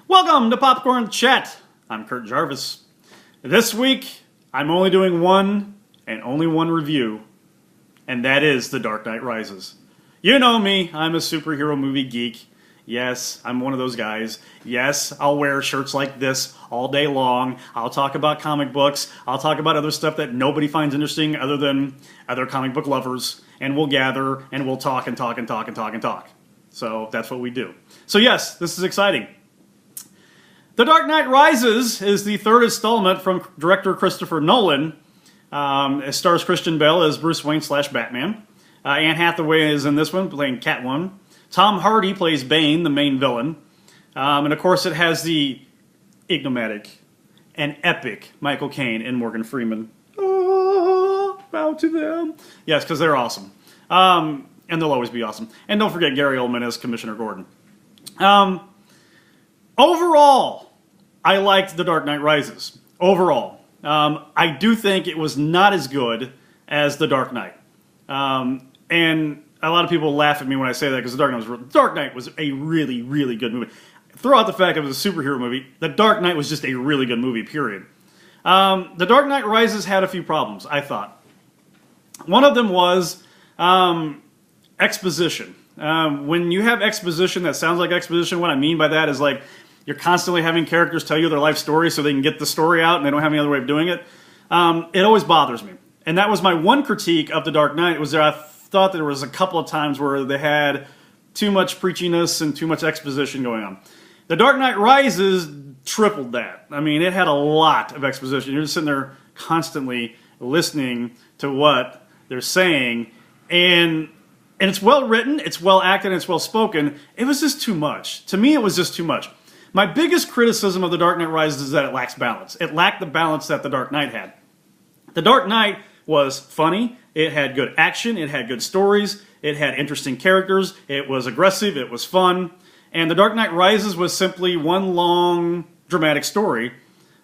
Welcome to Popcorn Chat. I'm Kurt Jarvis. This week, I'm only doing one and only one review, and that is The Dark Knight Rises. You know me, I'm a superhero movie geek. Yes, I'm one of those guys. Yes, I'll wear shirts like this all day long. I'll talk about comic books. I'll talk about other stuff that nobody finds interesting other than other comic book lovers. And we'll gather and we'll talk and talk and talk and talk and talk. So that's what we do. So yes, this is exciting. The Dark Knight Rises is the third installment from director Christopher Nolan. It stars Christian Bale as Bruce Wayne / Batman. Anne Hathaway is in this one, playing Catwoman. Tom Hardy plays Bane, the main villain. And of course it has the enigmatic and epic Michael Caine and Morgan Freeman. Oh, bow to them. Yes, because they're awesome. And they'll always be awesome. And don't forget Gary Oldman as Commissioner Gordon. Overall, I liked The Dark Knight Rises. Overall. I do think it was not as good as The Dark Knight. And a lot of people laugh at me when I say that because The Dark Knight was a really, really good movie. Throw out the fact it was a superhero movie. The Dark Knight was just a really good movie, period. The Dark Knight Rises had a few problems, I thought. One of them was exposition. When you have exposition that sounds like exposition, what I mean by that is like you're constantly having characters tell you their life story so they can get the story out and they don't have any other way of doing it. It always bothers me. And that was my one critique of The Dark Knight, was that I thought there was a couple of times where they had too much preachiness and too much exposition going on. The Dark Knight Rises tripled that. I mean, it had a lot of exposition. You're just sitting there constantly listening to what they're saying, and it's well written, it's well acted, and it's well spoken. It was just too much. To me, it was just too much. My biggest criticism of The Dark Knight Rises is that it lacks balance. It lacked the balance that The Dark Knight had. The Dark Knight was funny, it had good action, it had good stories, it had interesting characters, it was aggressive, it was fun, and The Dark Knight Rises was simply one long dramatic story.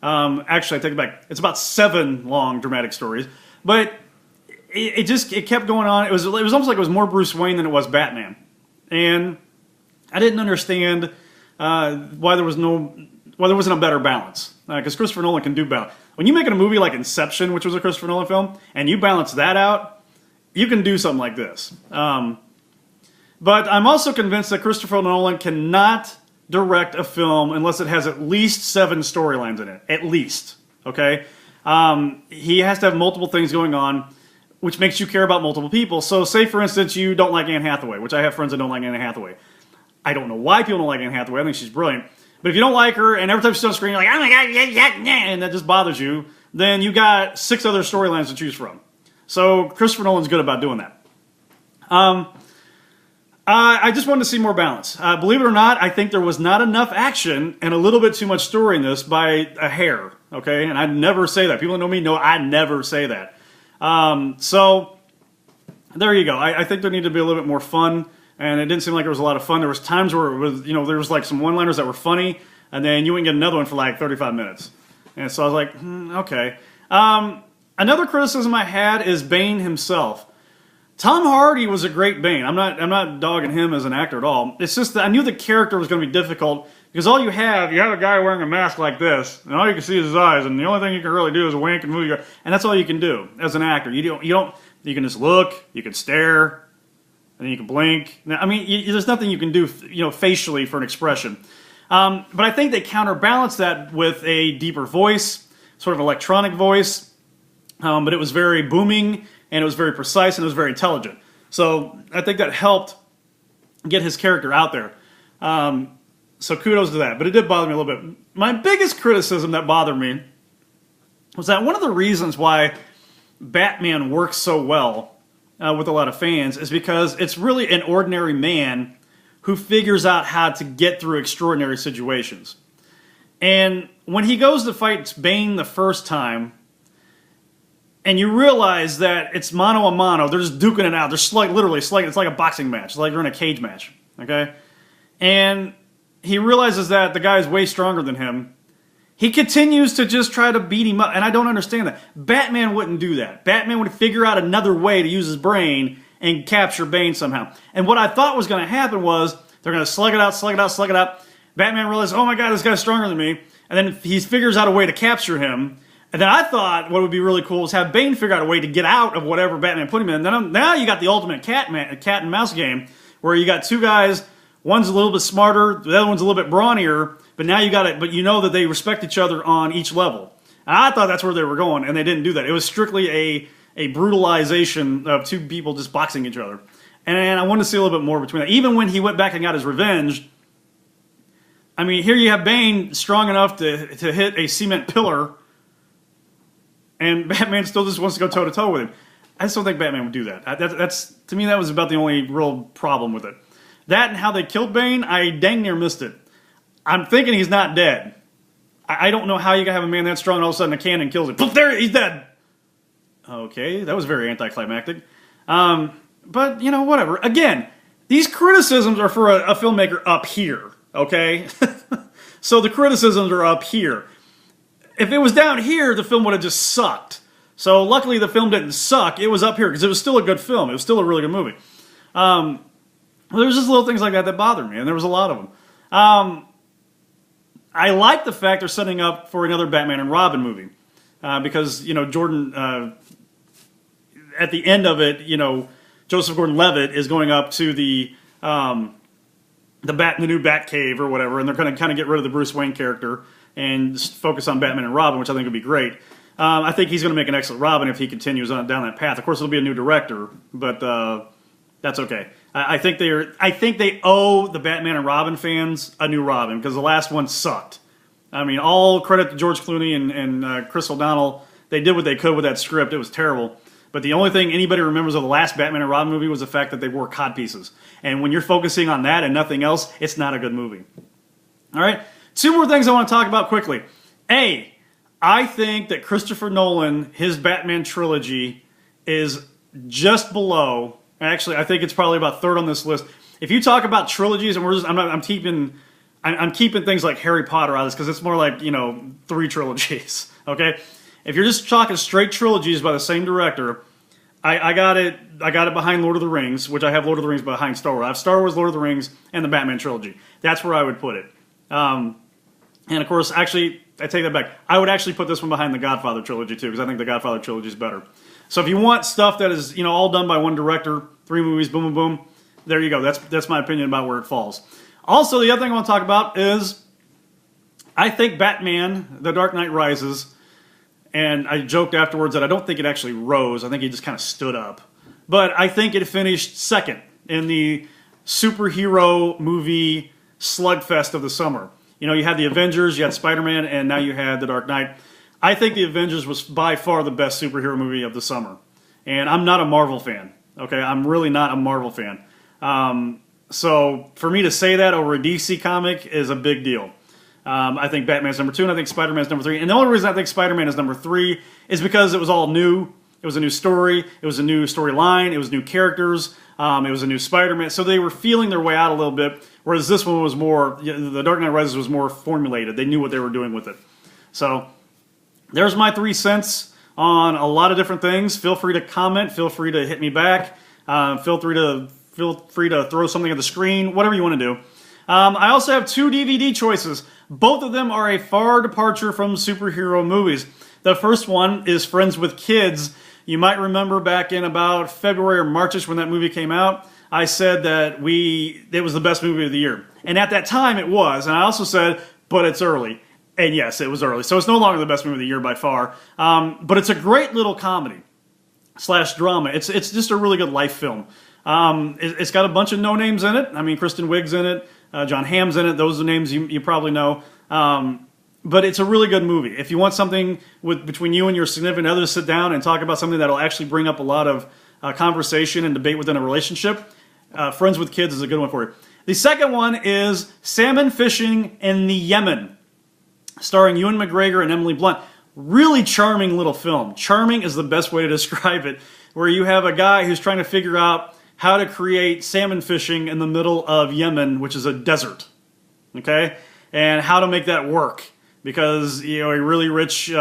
Actually, I take it back, it's about 7 long dramatic stories, but it kept going on. It was almost like it was more Bruce Wayne than it was Batman, and I didn't understand why there wasn't a better balance, because Christopher Nolan can do balance. When you make a movie like Inception, which was a Christopher Nolan film, and you balance that out, you can do something like this. But I'm also convinced that Christopher Nolan cannot direct a film unless it has at least 7 storylines in it. At least. Okay? He has to have multiple things going on, which makes you care about multiple people. So say, for instance, you don't like Anne Hathaway, which I have friends that don't like Anne Hathaway. I don't know why people don't like Anne Hathaway. I think she's brilliant. But if you don't like her, and every time she's on screen, you're like, oh my god, yeah, and that just bothers you, then you got 6 other storylines to choose from. So Christopher Nolan's good about doing that. I just wanted to see more balance. Believe it or not, I think there was not enough action and a little bit too much story in this by a hair. Okay, and I never say that. People that know me know I never say that. So there you go. I think there needed to be a little bit more fun. And it didn't seem like there was a lot of fun. There was times where it was, there was like some one-liners that were funny, and then you wouldn't get another one for like 35 minutes. And so I was like, okay. Another criticism I had is Bane himself. Tom Hardy was a great Bane. I'm not dogging him as an actor at all. It's just that I knew the character was going to be difficult because all you have a guy wearing a mask like this, and all you can see is his eyes, and the only thing you can really do is wink and move your, and that's all you can do as an actor. You can just look, you can stare. And you can blink. I mean, there's nothing you can do, facially for an expression. But I think they counterbalance that with a deeper voice, sort of electronic voice. But it was very booming, and it was very precise, and it was very intelligent. So I think that helped get his character out there. So kudos to that. But it did bother me a little bit. My biggest criticism that bothered me was that one of the reasons why Batman works so well with a lot of fans is because it's really an ordinary man who figures out how to get through extraordinary situations. And when he goes to fight Bane the first time, and you realize that it's mano a mano, they're just duking it out. They're literally, it's like a boxing match. It's like you're in a cage match, okay? And he realizes that the guy is way stronger than him. He continues to just try to beat him up, and I don't understand that. Batman wouldn't do that. Batman would figure out another way to use his brain and capture Bane somehow. And what I thought was going to happen was they're going to slug it out, Batman realizes, oh my god, this guy's stronger than me. And then he figures out a way to capture him. And then I thought what would be really cool is have Bane figure out a way to get out of whatever Batman put him in. Now you got the ultimate cat and mouse game where you got two guys, one's a little bit smarter, the other one's a little bit brawnier, but now you got it, but you know that they respect each other on each level. And I thought that's where they were going, and they didn't do that. It was strictly a brutalization of two people just boxing each other. And I wanted to see a little bit more between that. Even when he went back and got his revenge, I mean, here you have Bane strong enough to hit a cement pillar, and Batman still just wants to go toe-to-toe with him. I just don't think Batman would do that. That's to me, that was about the only real problem with it. That and how they killed Bane, I dang near missed it. I'm thinking he's not dead. I don't know how you can have a man that strong and all of a sudden a cannon kills him. Poof, there, he's dead. Okay, that was very anticlimactic. But, you know, whatever. Again, these criticisms are for a filmmaker up here, okay? So the criticisms are up here. If it was down here, the film would have just sucked. So luckily the film didn't suck. It was up here because it was still a good film. It was still a really good movie. There was just little things like that bothered me, and there was a lot of them. I like the fact they're setting up for another Batman and Robin movie. Because, you know, Jordan, at the end of it, you know, Joseph Gordon-Levitt is going up to the new Batcave or whatever, and they're going to kind of get rid of the Bruce Wayne character and just focus on Batman and Robin, which I think would be great. I think he's going to make an excellent Robin if he continues down that path. Of course, it'll be a new director, but that's okay. I think they owe the Batman and Robin fans a new Robin because the last one sucked. I mean, all credit to George Clooney and Chris O'Donnell. They did what they could with that script. It was terrible. But the only thing anybody remembers of the last Batman and Robin movie was the fact that they wore codpieces. And when you're focusing on that and nothing else, it's not a good movie. All right? Two more things I want to talk about quickly. A, I think that Christopher Nolan, his Batman trilogy, is just below. Actually, I think it's probably about third on this list. If you talk about trilogies, and I'm keeping things like Harry Potter out of this because it's more like, you know, 3 trilogies. Okay? If you're just talking straight trilogies by the same director, I got it behind Lord of the Rings, which I have Lord of the Rings behind Star Wars. I have Star Wars, Lord of the Rings, and the Batman trilogy. That's where I would put it. And of course, actually, I take that back. I would actually put this one behind the Godfather trilogy too, because I think the Godfather trilogy is better. So if you want stuff that is, you know, all done by one director, 3 movies, boom, boom, boom, there you go. That's my opinion about where it falls. Also, the other thing I want to talk about is I think Batman: The Dark Knight Rises, and I joked afterwards that I don't think it actually rose. I think it just kind of stood up. But I think it finished second in the superhero movie slugfest of the summer. You know, you had the Avengers, you had Spider-Man, and now you had The Dark Knight. I think the Avengers was by far the best superhero movie of the summer. And I'm not a Marvel fan. Okay, I'm really not a Marvel fan. So for me to say that over a DC comic is a big deal. I think Batman's number 2, and I think Spider-Man's number 3. And the only reason I think Spider-Man is number 3 is because it was all new. It was a new story. It was a new storyline. It was new characters. It was a new Spider-Man. So they were feeling their way out a little bit, whereas this one was more, The Dark Knight Rises was more formulated. They knew what they were doing with it. So there's my 3 cents on a lot of different things. Feel free to comment. Feel free to hit me back. Feel free to throw something at the screen, whatever you want to do. I also have 2 DVD choices. Both of them are a far departure from superhero movies. The first one is Friends with Kids. You might remember back in about February or Marchish when that movie came out, I said that it was the best movie of the year. And at that time it was. And I also said, but it's early. And yes, it was early. So it's no longer the best movie of the year by far. But it's a great little comedy / drama. It's just a really good life film. It's got a bunch of no-names in it. I mean, Kristen Wiig's in it. John Hamm's in it. Those are names you probably know. But it's a really good movie. If you want something between you and your significant other to sit down and talk about something that will actually bring up a lot of conversation and debate within a relationship, Friends with Kids is a good one for you. The second one is Salmon Fishing in the Yemen, starring Ewan McGregor and Emily Blunt. Really charming little film. Charming is the best way to describe it, where you have a guy who's trying to figure out how to create salmon fishing in the middle of Yemen, which is a desert, okay? And how to make that work. Because, you know, a really rich,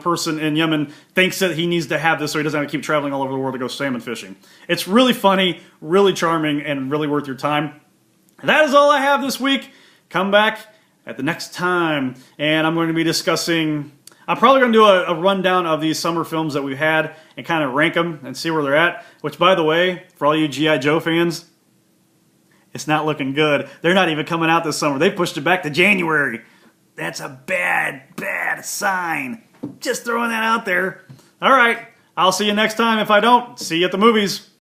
person in Yemen thinks that he needs to have this so he doesn't have to keep traveling all over the world to go salmon fishing. It's really funny, really charming, and really worth your time. That is all I have this week. come back at the next time, and I'm going to be discussing... I'm probably going to do a rundown of these summer films that we've had and kind of rank them and see where they're at, which, by the way, for all you G.I. Joe fans, it's not looking good. They're not even coming out this summer. They pushed it back to January. That's a bad, bad sign. Just throwing that out there. All right, I'll see you next time. If I don't, see you at the movies.